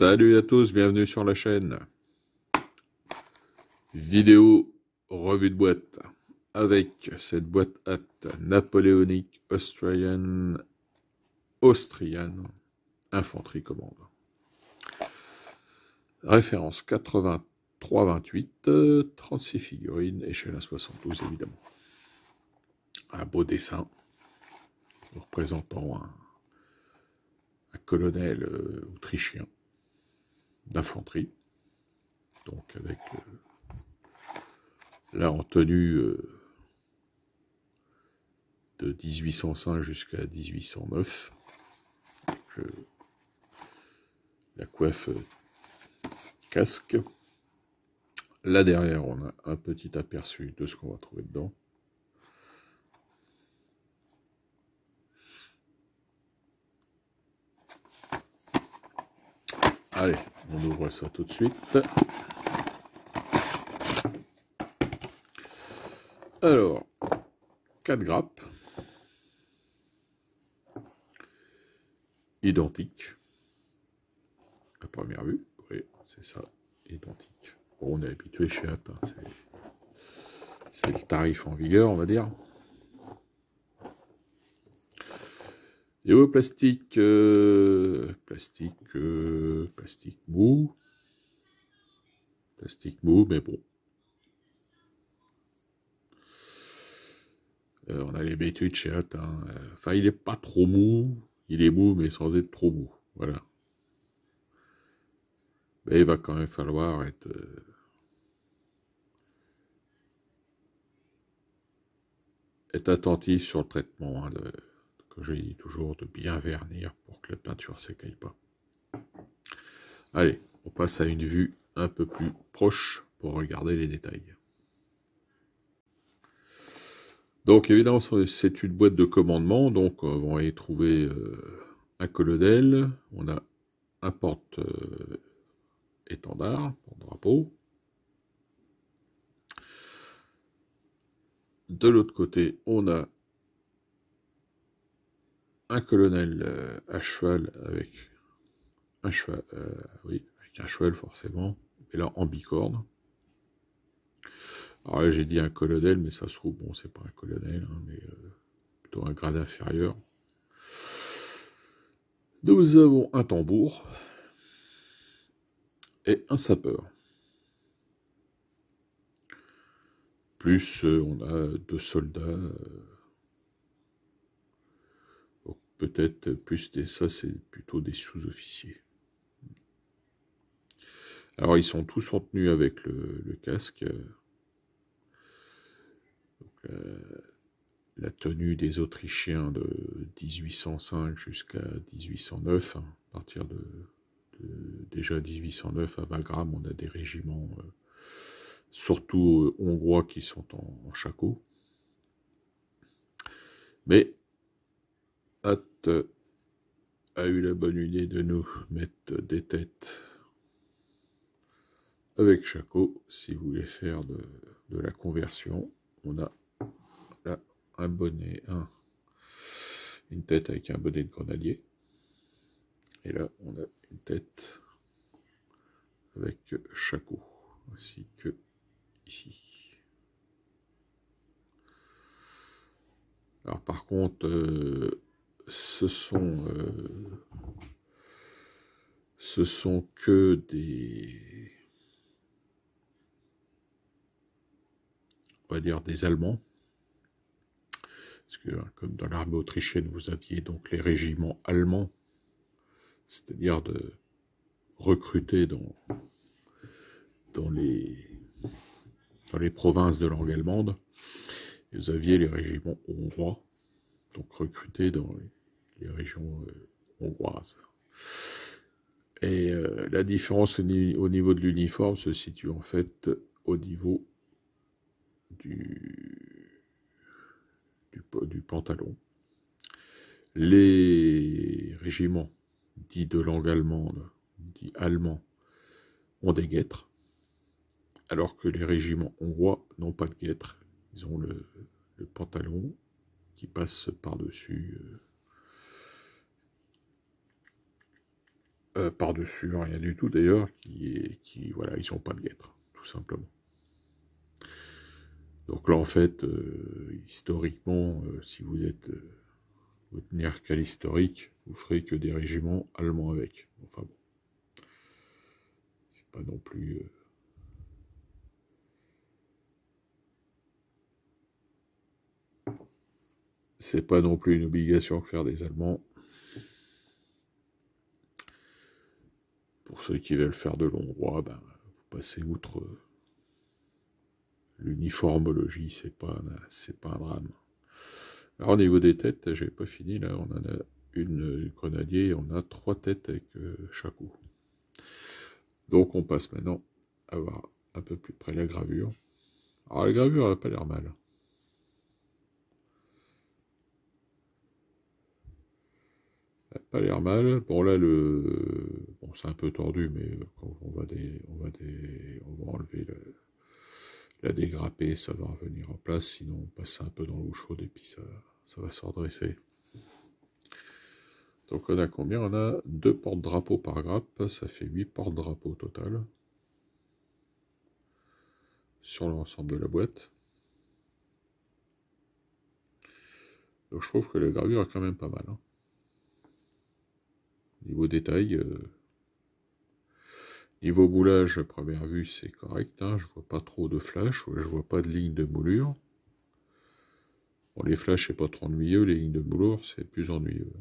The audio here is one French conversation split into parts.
Salut à tous, bienvenue sur la chaîne. Vidéo revue de boîte avec cette boîte hâte napoléonique Austrian infanterie commande. Référence 8328, 36 figurines, échelle à 72 évidemment. Un beau dessin représentant un colonel autrichien d'infanterie, donc avec là en tenue de 1805 jusqu'à 1809, la coiffe casque. Là derrière on a un petit aperçu de ce qu'on va trouver dedans. Allez, on ouvre ça tout de suite. Alors, 4 grappes, identiques, à première vue, oui, c'est ça, identique. Bon, on est habitué chez Hat, hein, c'est le tarif en vigueur, on va dire. Et au plastique, plastique mou, mais bon. On a l'habitude chez Hat, hein. Enfin, il n'est pas trop mou, il est mou, mais sans être trop mou, voilà. Mais il va quand même falloir être attentif sur le traitement, hein, comme je dis toujours, de bien vernir pour que la peinture ne s'écaille pas. Allez, on passe à une vue un peu plus proche pour regarder les détails. Donc évidemment, c'est une boîte de commandement, donc on va y trouver un colonel, on a un porte-étendard, porte-drapeau. De l'autre côté, on a un colonel à cheval avec un cheval, oui, avec un cheval forcément, et là en bicorne. Alors là j'ai dit un colonel, mais ça se trouve, bon c'est pas un colonel, hein, mais plutôt un grade inférieur. Nous avons un tambour et un sapeur. Plus on a 2 soldats, peut-être plus ça c'est plutôt des sous-officiers. Alors ils sont tous en tenue avec le casque. Donc, la tenue des Autrichiens de 1805 jusqu'à 1809, hein, à partir de déjà 1809 à Wagram, on a des régiments surtout hongrois qui sont en shako. Mais Hat a eu la bonne idée de nous mettre des têtes avec shako. Si vous voulez faire de la conversion, on a là un bonnet, une tête avec un bonnet de grenadier. Et là, on a une tête avec shako, ainsi que ici. Alors par contre, ce sont que des, on va dire des Allemands, parce que comme dans l'armée autrichienne, vous aviez donc les régiments allemands, c'est-à-dire de recruter dans les provinces de langue allemande. Et vous aviez les régiments hongrois, donc recrutés dans les régions hongroises. Et la différence au niveau de l'uniforme se situe en fait au niveau du pantalon. Les régiments dits de langue allemande, dits allemands, ont des guêtres, alors que les régiments hongrois n'ont pas de guêtres. Ils ont le pantalon qui passe par-dessus par-dessus, rien du tout d'ailleurs, voilà, ils n'ont pas de guêtre, tout simplement. Donc là, en fait, historiquement, si vous tenir qu'à l'historique, vous ferez que des régiments allemands avec. Enfin bon, c'est pas non plus... c'est pas non plus une obligation de faire des Allemands. Pour ceux qui veulent faire de l'hongrois, ben, vous passez outre l'uniformologie, c'est pas un drame. Alors au niveau des têtes, j'ai pas fini, là on en a une grenadier, et on a 3 têtes avec chaque coup. Donc on passe maintenant à voir un peu plus près la gravure. Alors la gravure, elle n'a pas l'air mal. Elle n'a pas l'air mal. Bon là, bon, c'est un peu tordu, mais quand on va enlever la dégrapper, ça va revenir en place, sinon on passe ça un peu dans l'eau chaude et puis ça va se redresser. Donc on a combien? On a 2 porte-drapeaux par grappe, ça fait 8 porte-drapeaux au total. Sur l'ensemble de la boîte. Donc je trouve que la gravure est quand même pas mal. Hein. Niveau détail, niveau boulage, à première vue, c'est correct. Hein. Je vois pas trop de flash, je vois pas de ligne de moulure. Bon, les flashs, c'est pas trop ennuyeux, les lignes de moulure, c'est plus ennuyeux.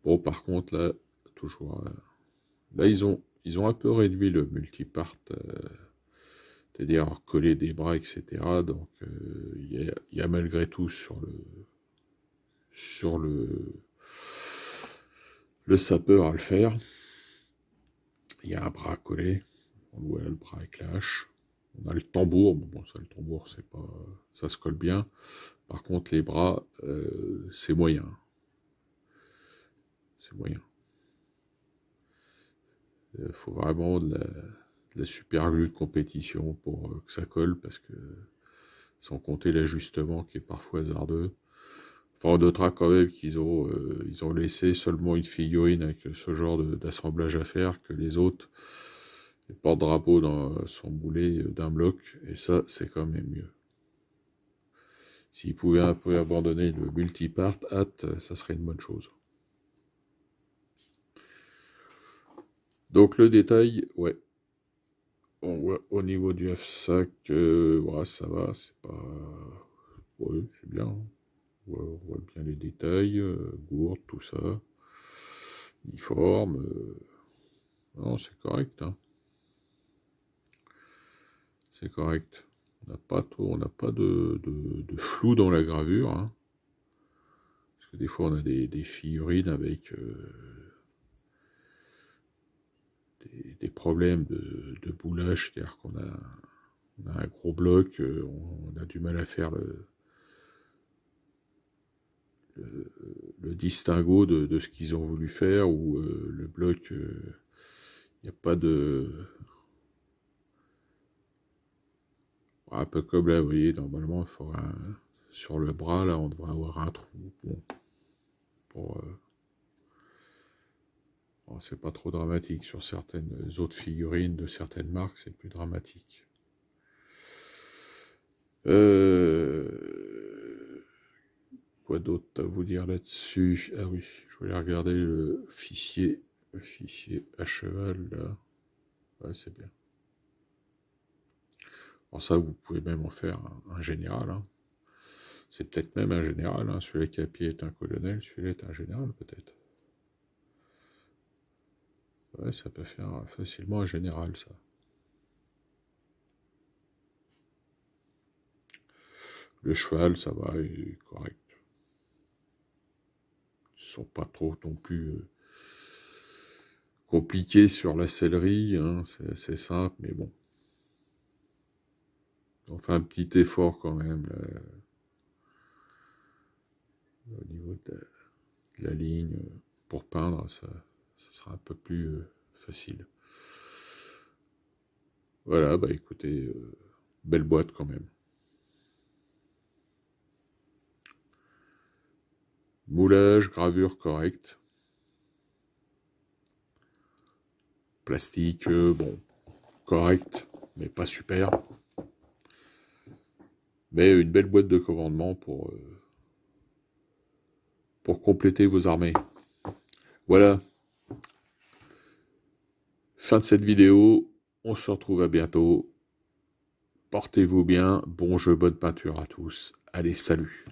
Bon, par contre, là, toujours... là, ils ont un peu réduit le multipart, c'est-à-dire coller des bras, etc. Donc, il y a malgré tout sur le sapeur à le faire. Il y a un bras à coller. On voit le bras avec la hache. On a le tambour. Bon, ça, le tambour, c'est pas, ça se colle bien. Par contre, les bras, c'est moyen. C'est moyen. Il faut vraiment de la super glue de compétition pour que ça colle, parce que sans compter l'ajustement qui est parfois hasardeux. Enfin, on notera quand même qu'ils ont laissé seulement une figurine avec ce genre d'assemblage à faire, que les autres, les porte-drapeaux sont moulés d'un bloc, et ça, c'est quand même mieux. S'ils pouvaient un peu abandonner le multipart, ça serait une bonne chose. Donc le détail, ouais. On voit au niveau du F5, ouais, ça va, c'est pas... Ouais, c'est bien. On voit bien les détails, gourde, tout ça. Uniforme. Non, c'est correct. Hein. C'est correct. On n'a pas de flou dans la gravure. Hein. Parce que des fois, on a des figurines avec des problèmes de boulage. C'est-à-dire qu'on a un gros bloc, on a du mal à faire le distinguo de ce qu'ils ont voulu faire, ou le bloc, il n'y a pas de... Un peu comme là, vous voyez, normalement, il faudra sur le bras, là, on devrait avoir un trou. Bon, bon, c'est pas trop dramatique. Sur certaines autres figurines de certaines marques, c'est plus dramatique. Quoi d'autre à vous dire là-dessus? Ah oui, je voulais regarder le fichier à cheval, là. Ouais, c'est bien. Alors ça, vous pouvez même en faire un général. Hein. C'est peut-être même un général. Hein. Celui qui a pied est un colonel, celui-là est un général, peut-être. Ouais, ça peut faire facilement un général, ça. Le cheval, ça va, il est correct. Ils sont pas trop non plus compliqués sur la sellerie, hein. C'est assez simple, mais bon. On fait un petit effort quand même, là, au niveau de la ligne. Pour peindre, ça sera un peu plus facile. Voilà, bah écoutez, belle boîte quand même. Moulage, gravure correcte. plastique, bon, correct, mais pas super. Mais une belle boîte de commandement pour compléter vos armées. Voilà. Fin de cette vidéo. On se retrouve à bientôt. Portez-vous bien. Bon jeu, bonne peinture à tous. Allez, salut.